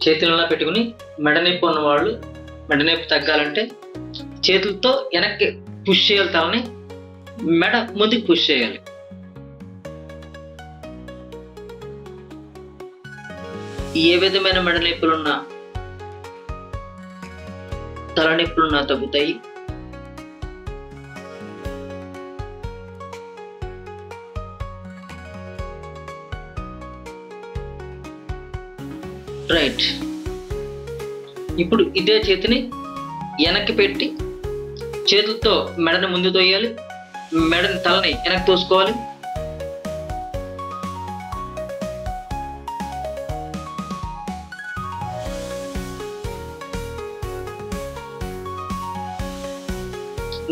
చేతులు ఇలా పెట్టుకుని మెడ నొప్పి ఉన్నవాళ్ళు మెడ నొప్పి తగ్గాలంటే చేతులతో వెనక్కి పుష్ చేయాలి, తలని మెడ ముందుకు పుష్ చేయాలి. ఏ విధమైన మెడ నొప్పులున్నా తల నొప్పులున్నా తగ్గుతాయి. రైట్. ఇప్పుడు ఇదే చేతిని వెనక్కి పెట్టి చేతులతో మెడని ముందు తోయాలి, మెడని తలని వెనక్కి తోసుకోవాలి.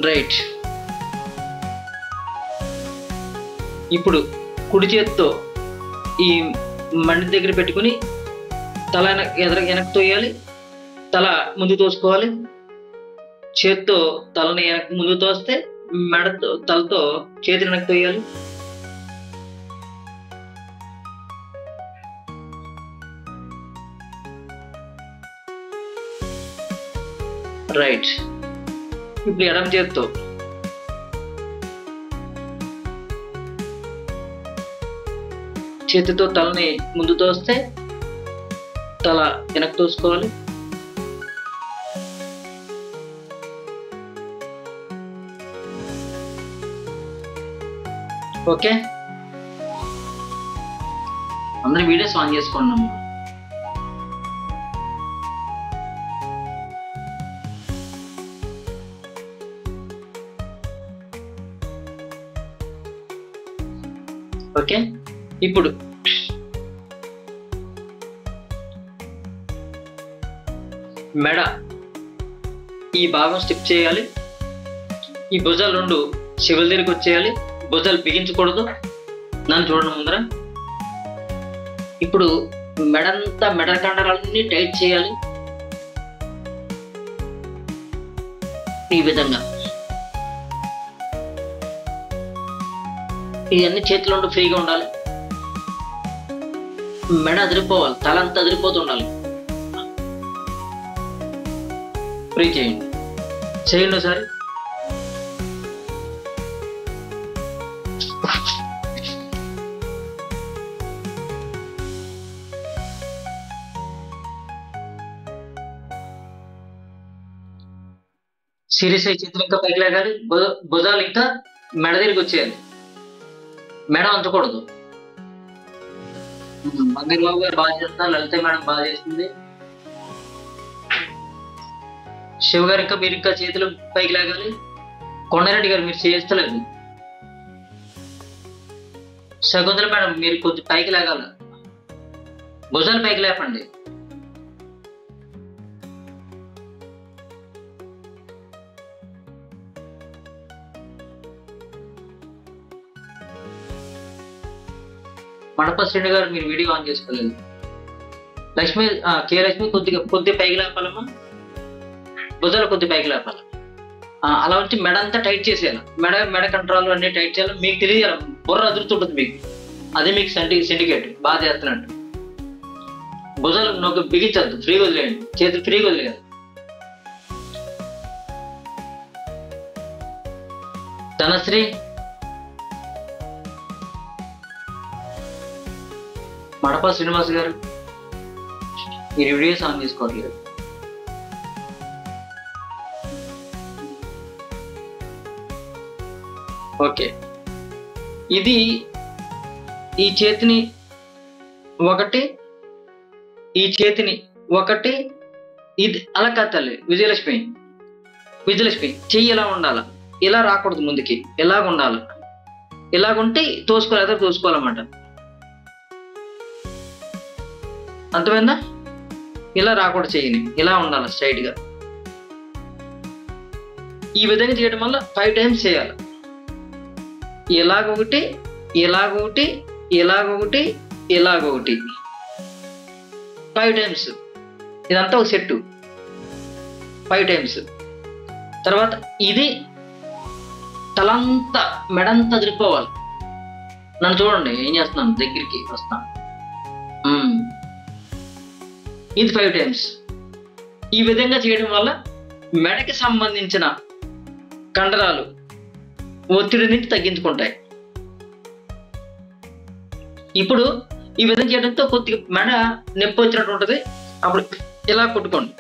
రైట్. ఇప్పుడు కుడి చేతితో ఈ మండి దగ్గర పెట్టుకుని తల వెనక్కి తోయాలి, తల ముందు తోసుకోవాలి. చేతితో తలని వెనక్కి ముందు తోస్తే మెడతో తలతో చేతిని వెనక్కి తోయాలి. రైట్. ఇప్పుడు ఎడమ చేతితో చేతితో తలని ముందు తోస్తే తల వెనక్కి తోసుకోవాలి. ఓకే, అందరూ వీడియోస్ ఆన్ చేసుకున్నాము. ఓకే, ఇప్పుడు మెడ ఈ భాగం స్టిప్ చేయాలి. ఈ భుజాలు రెండు శివుల దగ్గరికి వచ్చేయాలి. భుజాలు బిగించకూడదు. నన్ను చూడండి ముందర. ఇప్పుడు మెడంతా మెడ కండరాలన్నీ టైట్ చేయాలి. ఈ విధంగా ఇవన్నీ చేతిలో ఉండి ఫ్రీగా ఉండాలి. మెడ అదిరిపోవాలి, తలంతా అదిరిపోతూ ఉండాలి. ఫ్రీ చేయండి, చేయండి ఒకసారి. సీరియస్ అయ్యి చేతులు ఇంకా పైకి లేగాలి. భుజాలు ఇంకా మెడ దగ్గరికి వచ్చేయాలి. మెడ అంతకూడదు. మంగళ బాబు గారు బాగా చేస్తున్నారు, లలిత మేడం బాగా చేస్తుంది. శివ గారు ఇంకా మీరు ఇంకా చేతులు పైకి లేగాలి. కొండారెడ్డి గారు మీరు చేస్తలేదు. శకుంతల మేడం మీరు కొద్ది పైకి లేగాల. భుజాలు పైకి లేపండి. మడప శ్రేణి గారు మీరు వీడియో ఆన్ చేసుకోలేదు. లక్ష్మి కే లక్ష్మి కొద్ది పైకి లేపాలమ్మా. భుజాలు కొద్ది పైకి లేపాలి. అలా వచ్చి మెడ అంతా టైట్ చేసేయాలి. మెడ కంట్రోల్ అన్ని టైట్ చేయాలి. మీకు తెలియాలి, బుర్ర అదురుతుంటుంది మీకు. అదే మీకు సిండికేట్ బాగా చేస్తున్నట్టు. భుజాలు నొక్కి బిగించద్దు, ఫ్రీగా వదిలేయండి. చేతులు ఫ్రీగా వదిలేయాలి. ధనశ్రీ మడప శ్రీనివాస్ గారు మీరు వీడియోస్ ఆన్ చేసుకోవట్లేదు. ఓకే, ఇది ఈ చేతిని ఒకటి, ఈ చేతిని ఒకటి, ఇది అలా కత్తాలి. విజయలక్ష్మి చెయ్యి ఇలా ఉండాలి, ఇలా రాకూడదు ముందుకి, ఇలాగ ఉండాలి. ఇలాగుంటే తోసుకోవాలన్నమాట. అర్థమైందా? ఇలా రాకూడదు, చెయ్యిని ఇలా ఉండాలి స్ట్రైట్ గా. ఈ విధంగా చేయడం వల్ల 5 times చేయాలి. ఇలాగొకటి, ఇలాగొకటి, ఇలాగొకటి, ఇలాగొకటి, 5 times. ఇదంతా ఒక సెట్ 5 times. తర్వాత ఇది తలంతా మెడంతా తిరిగిపోవాలి. నన్ను చూడండి ఏం చేస్తున్నాను, దగ్గరికి వస్తాను. ఇది 5 times. ఈ విధంగా చేయడం వల్ల మెడకి సంబంధించిన కండరాలు ఒత్తిడి నుంచి తగ్గించుకుంటాయి. ఇప్పుడు ఈ విధంగా చేయడంతో కొద్దిగా మెడ నొప్పి వచ్చినట్టు ఉంటుంది. అప్పుడు ఇలా కొట్టుకోండి.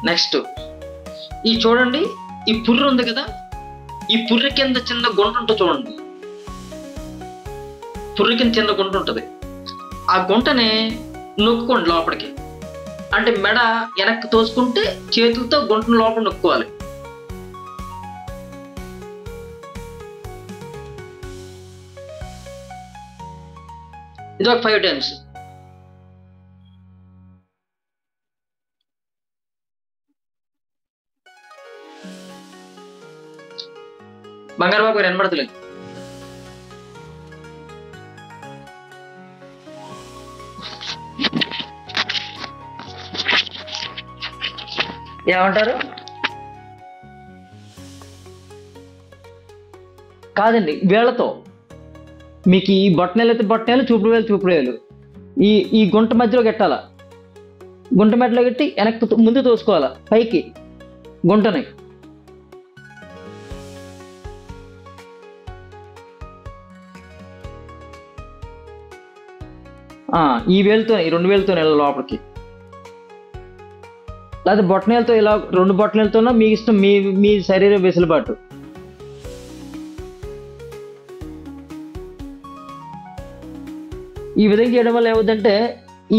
నెక్స్ట్ ఈ చూడండి, ఈ పుర్రె ఉంది కదా, ఈ పుర్రె కింద చిన్న గుంట ఉంటుంది చూడండి. పుర్రె కింద చిన్న గుంట ఉంటుంది. ఆ గుంటని నొక్కుకోండి లోపలికి. అంటే మెడ వెనక్కి తోసుకుంటే చేతులతో గుంటను లోపల నొక్కోవాలి. ఇది ఒక 5 times. బంగారు బాబు గారు వినబడతలేదు. ఏమంటారు? కాదండి, వేళ్లతో మీకు ఈ బొట్టనేలు అయితే బొట్టనేలు, చూపుడు వేలు చూపుడు వేలు ఈ గుంట మధ్యలో గెట్టాల. గుంట మధ్యలో గట్టి వెనక్కి ముందు తోసుకోవాలా పైకి గుంటని. ఈ వేలుతో, ఈ 2 వేలతో లోపలికి, లేదా బొట్టనేలతో ఇలా 2 బొట్టనేలతోనో మీ ఇష్టం, మీ శరీర వెసులుబాటు. ఈ విధంగా చేయడం వల్ల ఏమవుతుందంటే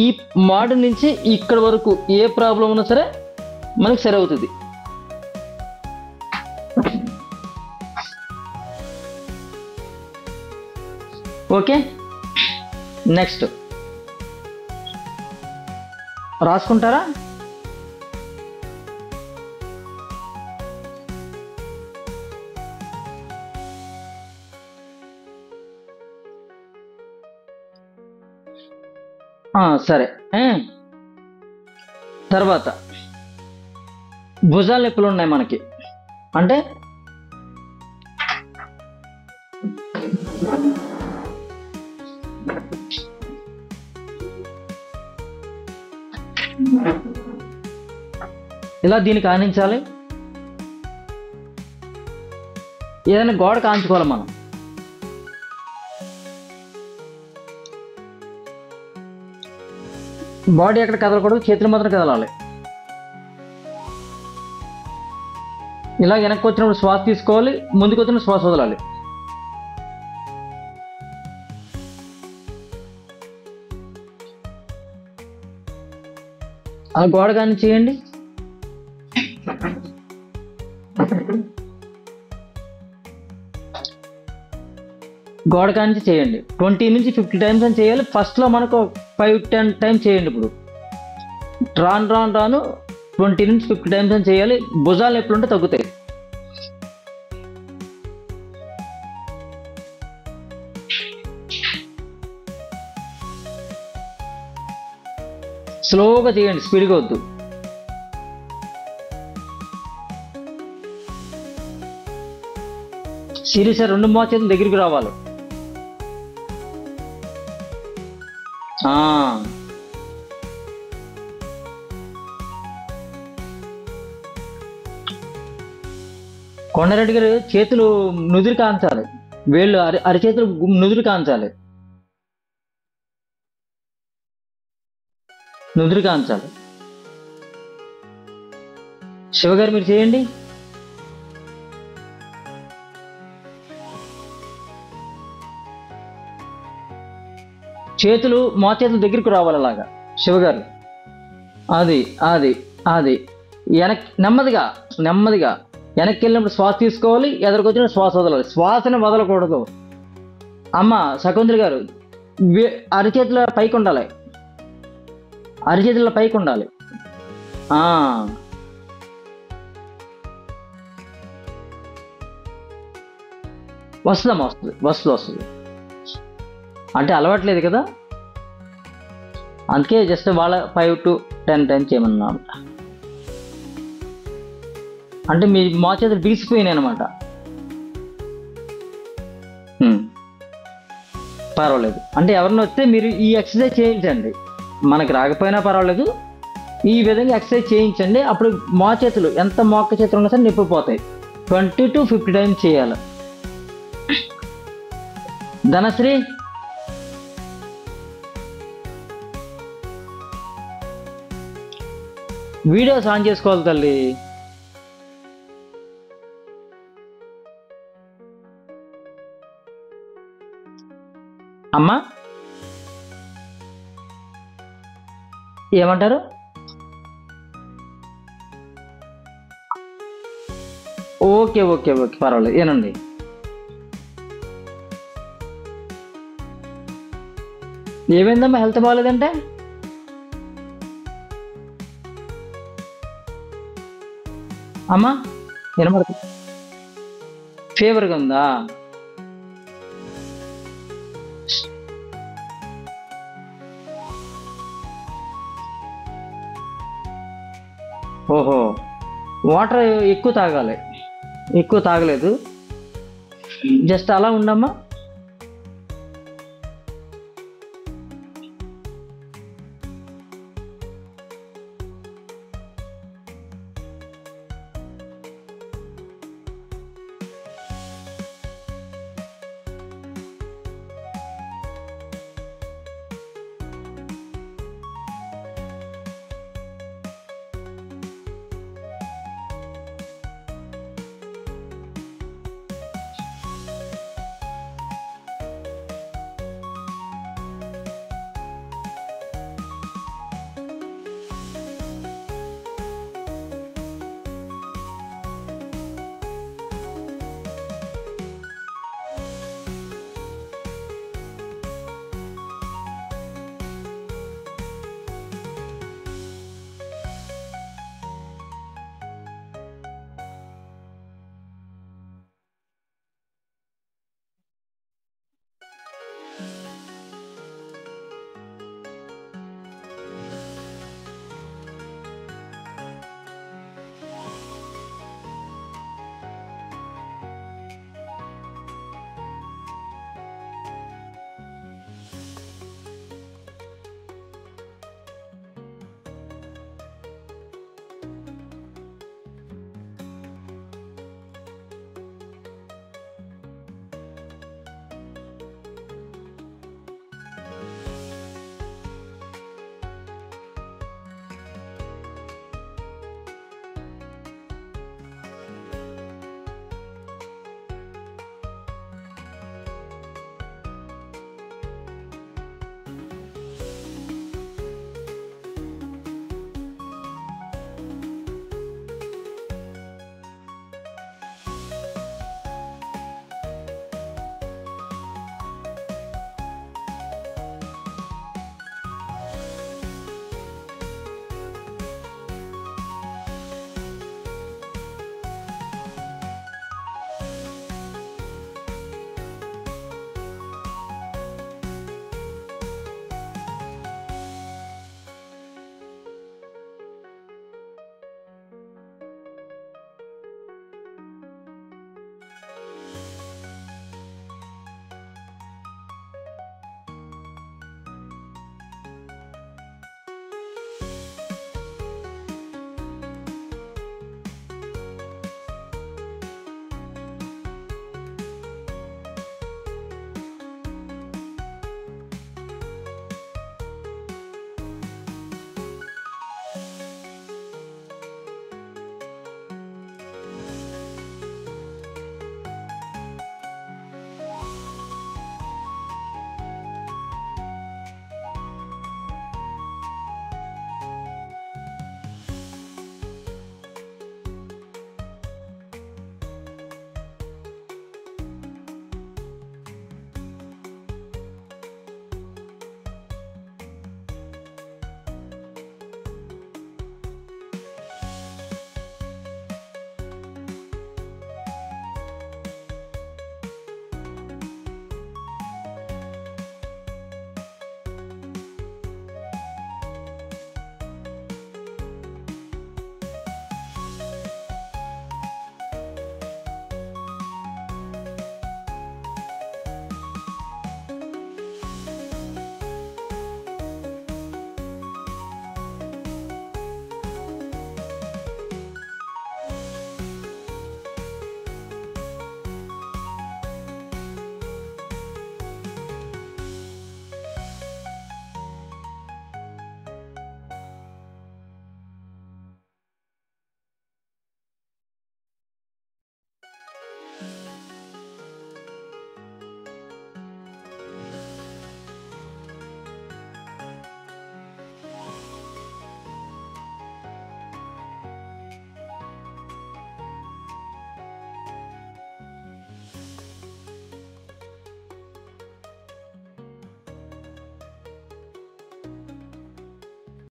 ఈ మాడు నుంచి ఇక్కడ వరకు ఏ ప్రాబ్లం ఉన్నా సరే మనకు సరి అవుతుంది. ఓకే, నెక్స్ట్ రాసుకుంటారా? సరే. తర్వాత భుజాల నొప్పులు ఉన్నాయి మనకి. అంటే ఇలా దీన్ని కానించాలి. ఏదైనా గోడ కాంచుకోవాలి మనం. బాడీ ఎక్కడ కదలకూడదు, చేతులు మాత్రం కదలాలి. ఇలా వెనక్కి వచ్చినప్పుడు శ్వాస తీసుకోవాలి, ముందుకు వచ్చిన శ్వాస వదలాలి. ఆ గోడ కానీ చేయండి. గోడ కాంచి చేయండి. 20 నుంచి 50 times అని చేయాలి. ఫస్ట్లో మనకు 5-10 times చేయండి. ఇప్పుడు రాను 20 నుంచి 50 times అని చేయాలి. భుజాలు ఎప్పుడుంటే తగ్గుతాయి. స్లోగా చేయండి, స్పీడ్గా వద్దు. సీరియస్గా 2 మోచేతులు దగ్గరికి రావాలి. కొండారెడ్డి గారు చేతులు నుదురు కాంచాలి, వేళ్ళు అరిచేతులు నుదురు కాంచాలి, నుదురు కాంచాలి. శివగారు మీరు చేయండి. చేతులు మోచేతుల దగ్గరికి రావాలి అలాగా. శివగారు అది అది అది నెమ్మదిగా వెనక్కి వెళ్ళినప్పుడు శ్వాస తీసుకోవాలి, ఎదురుకొచ్చిన శ్వాస వదలాలి. శ్వాసని వదలకూడదు. అమ్మ శకుంతల గారు అరిచేతుల పైకి ఉండాలి, అరిచేతుల పైకి ఉండాలి. వస్తుందమ్మా, వస్తుంది. అంటే అలవాట్లేదు కదా. అందుకే జస్ట్ వాళ్ళ 5 to 10 టైమ్స్ చేయమన్నా. అంటే మీ మోచేతులు బిగిసిపోయినాయి అనమాట. పర్వాలేదు. అంటే ఎవరిని వస్తే మీరు ఈ ఎక్సర్సైజ్ చేయించండి, మనకి రాకపోయినా పర్వాలేదు, ఈ విధంగా ఎక్సర్సైజ్ చేయించండి. అప్పుడు మోచేతులు ఎంత మోక్క చేతులు ఉన్నా సరే నిప్పిపోతాయి. 20 to 50 టైమ్స్ చేయాలి. ధనశ్రీ, వీడియోస్ ఆన్ చేసుకోవాలి తల్లి. అమ్మా ఏమంటారు? ఓకే ఓకే ఓకే పర్వాలేదు. ఏనండి, ఏమైందమ్మా? హెల్త్ బాగాలేదంటే? అమ్మా వినపడుతుంది. ఫీవర్గా ఉందా? ఓహో, వాటర్ ఎక్కువ తాగాలి. ఎక్కువ తాగలేదు, జస్ట్ అలా ఉండమ్మా.